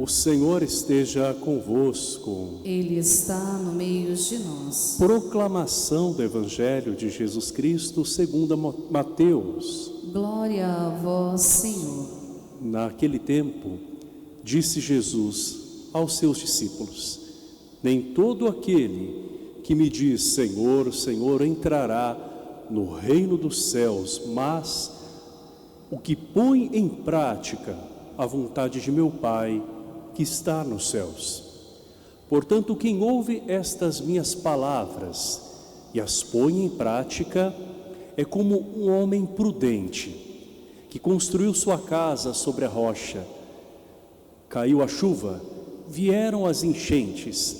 O Senhor esteja convosco. Ele está no meio de nós. Proclamação do Evangelho de Jesus Cristo segundo Mateus. Glória a vós, Senhor. Naquele tempo, disse Jesus aos seus discípulos: nem todo aquele que me diz Senhor, Senhor entrará no reino dos céus, mas o que põe em prática a vontade de meu Pai que está nos céus. Portanto, quem ouve estas minhas palavras e as põe em prática é como um homem prudente que construiu sua casa sobre a rocha. Caiu a chuva, vieram as enchentes,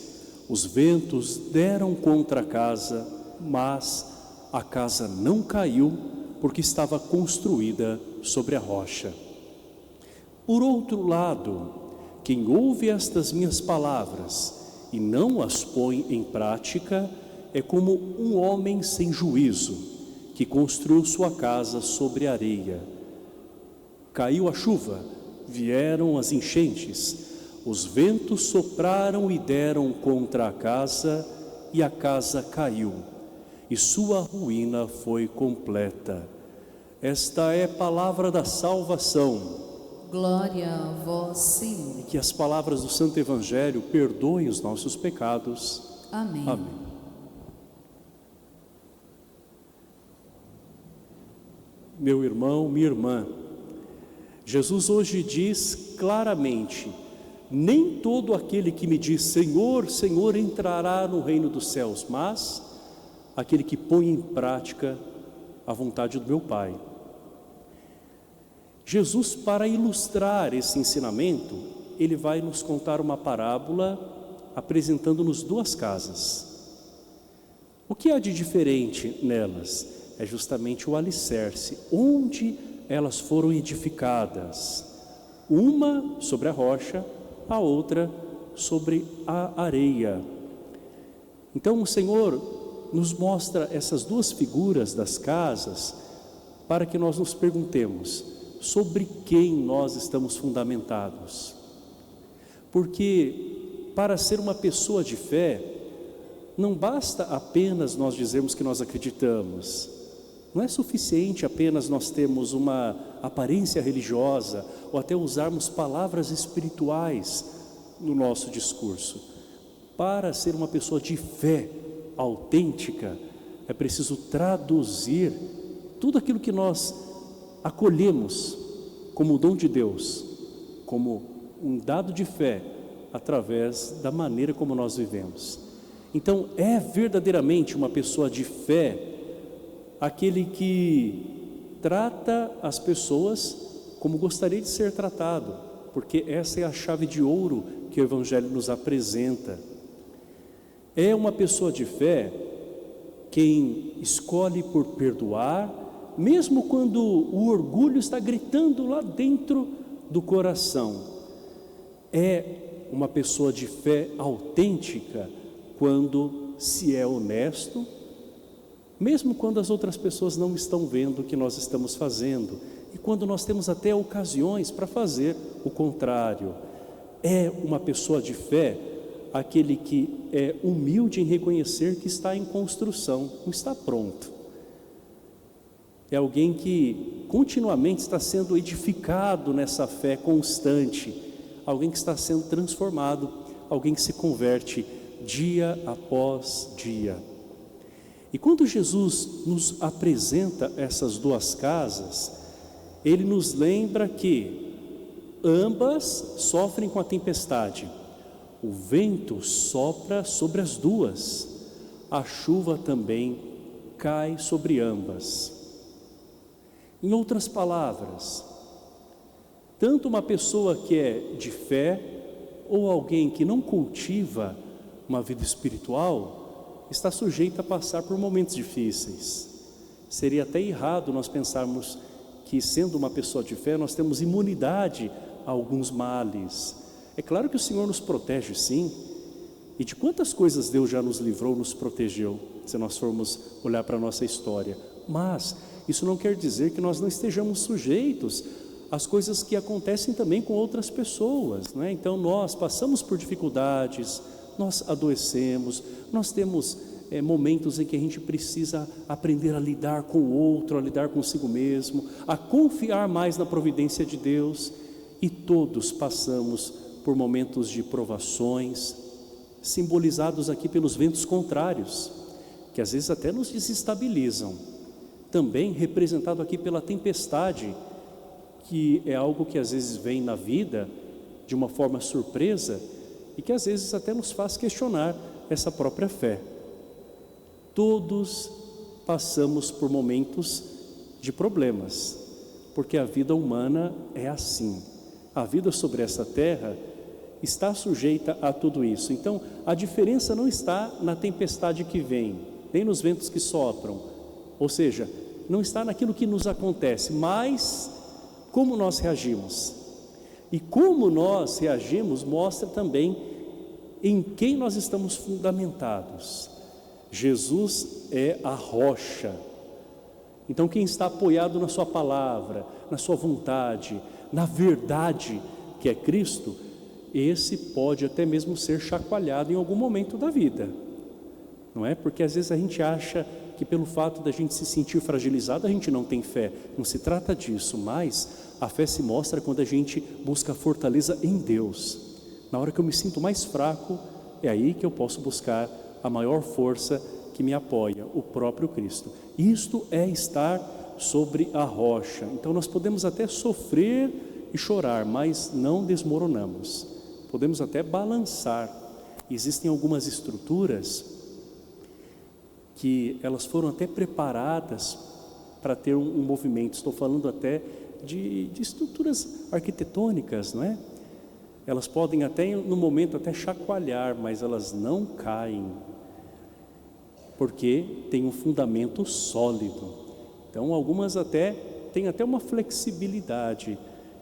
os ventos deram contra a casa, mas a casa não caiu porque estava construída sobre a rocha. Por outro lado, quem ouve estas minhas palavras e não as põe em prática é como um homem sem juízo que construiu sua casa sobre areia. Caiu a chuva, vieram as enchentes, os ventos sopraram e deram contra a casa e a casa caiu, e sua ruína foi completa. Esta é a palavra da salvação. Glória a vós, Senhor. E que as palavras do Santo Evangelho perdoem os nossos pecados. Amém. Amém. Meu irmão, minha irmã, Jesus hoje diz claramente: nem todo aquele que me diz Senhor, Senhor entrará no reino dos céus, mas aquele que põe em prática a vontade do meu Pai. Jesus, para ilustrar esse ensinamento, ele vai nos contar uma parábola apresentando-nos duas casas. O que há de diferente nelas? É justamente o alicerce, onde elas foram edificadas. Uma sobre a rocha, a outra sobre a areia. Então o Senhor nos mostra essas duas figuras das casas para que nós nos perguntemos: sobre quem nós estamos fundamentados? Porque para ser uma pessoa de fé, não basta apenas nós dizermos que nós acreditamos. Não é suficiente apenas nós termos uma aparência religiosa ou até usarmos palavras espirituais no nosso discurso. Para ser uma pessoa de fé autêntica, é preciso traduzir tudo aquilo que nós acolhemos como dom de Deus, como um dado de fé, através da maneira como nós vivemos. Então, é verdadeiramente uma pessoa de fé aquele que trata as pessoas como gostaria de ser tratado, porque essa é a chave de ouro que o Evangelho nos apresenta. É uma pessoa de fé quem escolhe por perdoar, mesmo quando o orgulho está gritando lá dentro do coração. É uma pessoa de fé autêntica quando se é honesto, mesmo quando as outras pessoas não estão vendo o que nós estamos fazendo, e quando nós temos até ocasiões para fazer o contrário. É uma pessoa de fé aquele que é humilde em reconhecer que está em construção, não está pronto. É alguém que continuamente está sendo edificado nessa fé constante, alguém que está sendo transformado, alguém que se converte dia após dia. E quando Jesus nos apresenta essas duas casas, ele nos lembra que ambas sofrem com a tempestade. O vento sopra sobre as duas, a chuva também cai sobre ambas. Em outras palavras, tanto uma pessoa que é de fé ou alguém que não cultiva uma vida espiritual está sujeita a passar por momentos difíceis. Seria até errado nós pensarmos que, sendo uma pessoa de fé, nós temos imunidade a alguns males. É claro que o Senhor nos protege, sim, e de quantas coisas Deus já nos livrou, nos protegeu, se nós formos olhar para a nossa história. Mas isso não quer dizer que nós não estejamos sujeitos as coisas que acontecem também com outras pessoas, não é? Então nós passamos por dificuldades, nós adoecemos, nós temos momentos em que a gente precisa aprender a lidar com o outro, a lidar consigo mesmo, a confiar mais na providência de Deus. E todos passamos por momentos de provações, simbolizados aqui pelos ventos contrários, que às vezes até nos desestabilizam. Também representado aqui pela tempestade, que é algo que às vezes vem na vida de uma forma surpresa e que às vezes até nos faz questionar essa própria fé. Todos passamos por momentos de problemas, porque a vida humana é assim. A vida sobre essa terra está sujeita a tudo isso. Então, a diferença não está na tempestade que vem, nem nos ventos que sopram. Ou seja, não está naquilo que nos acontece, mas como nós reagimos. E como nós reagimos mostra também em quem nós estamos fundamentados. Jesus é a rocha. Então quem está apoiado na sua palavra, na sua vontade, na verdade que é Cristo, esse pode até mesmo ser chacoalhado em algum momento da vida. Não é? Porque às vezes a gente acha que pelo fato da gente se sentir fragilizado, a gente não tem fé. Não se trata disso, mas a fé se mostra quando a gente busca fortaleza em Deus. Na hora que eu me sinto mais fraco, é aí que eu posso buscar a maior força que me apoia, o próprio Cristo. Isto é estar sobre a rocha. Então nós podemos até sofrer e chorar, mas não desmoronamos. Podemos até balançar. Existem algumas estruturas que elas foram até preparadas para ter um movimento. Estou falando até de estruturas arquitetônicas, não é? Elas podem até, no momento, até chacoalhar, mas elas não caem, porque tem um fundamento sólido. Então, algumas até têm até uma flexibilidade.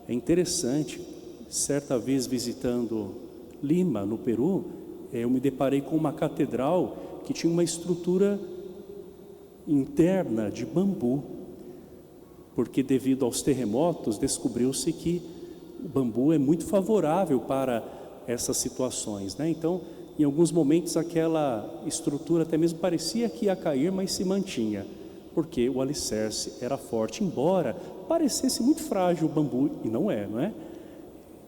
É interessante, certa vez visitando Lima, no Peru, eu me deparei com uma catedral que tinha uma estrutura interna de bambu, porque devido aos terremotos descobriu-se que o bambu é muito favorável para essas situações, né? Então, em alguns momentos aquela estrutura até mesmo parecia que ia cair, mas se mantinha, porque o alicerce era forte, embora parecesse muito frágil o bambu, e não é, não é?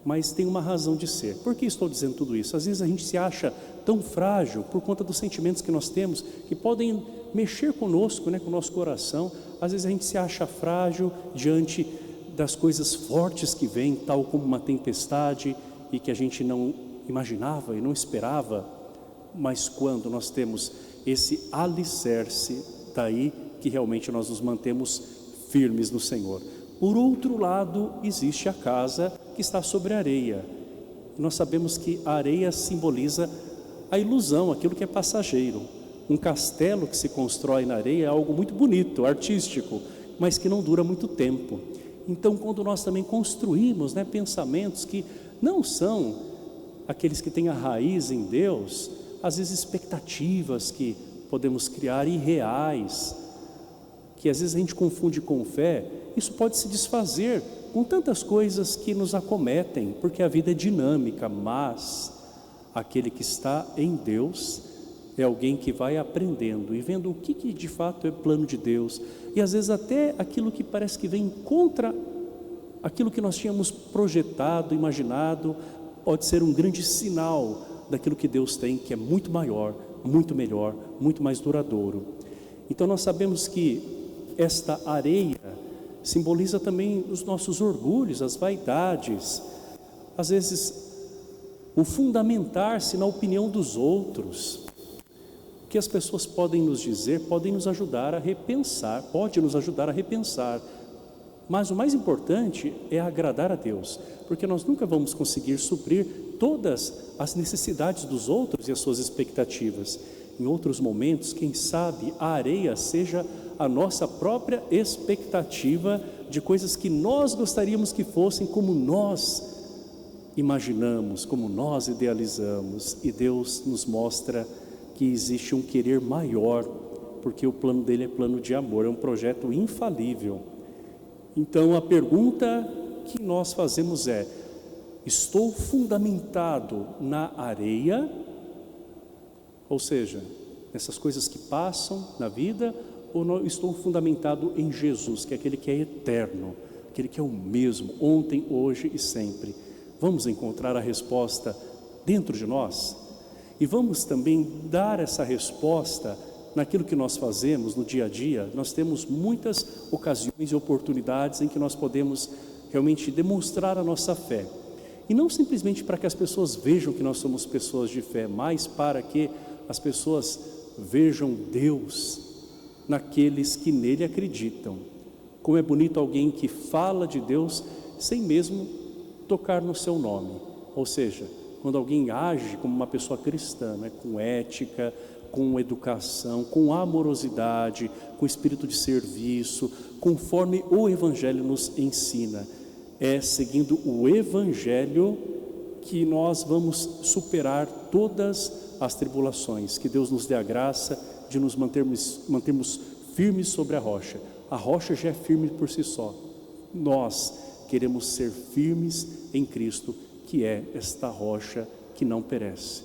Mas tem uma razão de ser. Por que estou dizendo tudo isso? Às vezes a gente se acha tão frágil por conta dos sentimentos que nós temos, que podem mexer conosco, né, com o nosso coração. Às vezes a gente se acha frágil diante das coisas fortes que vêm, tal como uma tempestade, e que a gente não imaginava e não esperava. Mas quando nós temos esse alicerce, daí que realmente nós nos mantemos firmes no Senhor. Por outro lado, existe a casa que está sobre a areia. Nós sabemos que a areia simboliza a ilusão, aquilo que é passageiro. Um castelo que se constrói na areia é algo muito bonito, artístico, mas que não dura muito tempo. Então, quando nós também construímos, né, pensamentos que não são aqueles que têm a raiz em Deus, às vezes expectativas que podemos criar irreais, que às vezes a gente confunde com fé, isso pode se desfazer com tantas coisas que nos acometem, porque a vida é dinâmica, mas aquele que está em Deus é alguém que vai aprendendo e vendo o que de fato é plano de Deus, e às vezes até aquilo que parece que vem contra aquilo que nós tínhamos projetado, imaginado, pode ser um grande sinal daquilo que Deus tem, que é muito maior, muito melhor, muito mais duradouro. Então nós sabemos que esta areia simboliza também os nossos orgulhos, as vaidades, às vezes o fundamentar-se na opinião dos outros. O que as pessoas podem nos dizer, podem nos ajudar a repensar, pode nos ajudar a repensar, mas o mais importante é agradar a Deus, porque nós nunca vamos conseguir suprir todas as necessidades dos outros e as suas expectativas. Em outros momentos, quem sabe a areia seja a nossa própria expectativa de coisas que nós gostaríamos que fossem como nós imaginamos, como nós idealizamos, e Deus nos mostra que existe um querer maior, porque o plano dele é plano de amor, é um projeto infalível. Então a pergunta que nós fazemos é: estou fundamentado na areia, ou seja, nessas coisas que passam na vida, ou não, estou fundamentado em Jesus, que é aquele que é eterno, aquele que é o mesmo, ontem, hoje e sempre. Vamos encontrar a resposta dentro de nós? E vamos também dar essa resposta naquilo que nós fazemos no dia a dia. Nós temos muitas ocasiões e oportunidades em que nós podemos realmente demonstrar a nossa fé. E não simplesmente para que as pessoas vejam que nós somos pessoas de fé, mas para que as pessoas vejam Deus naqueles que nele acreditam. Como é bonito alguém que fala de Deus sem mesmo tocar no seu nome. Ou seja, quando alguém age como uma pessoa cristã, né, com ética, com educação, com amorosidade, com espírito de serviço, conforme o Evangelho nos ensina. É seguindo o Evangelho que nós vamos superar todas as tribulações. Que Deus nos dê a graça de nos mantermos firmes sobre a rocha. A rocha já é firme por si só. Nós queremos ser firmes em Cristo, que é esta rocha que não perece.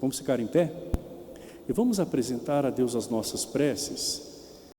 Vamos ficar em pé? E vamos apresentar a Deus as nossas preces.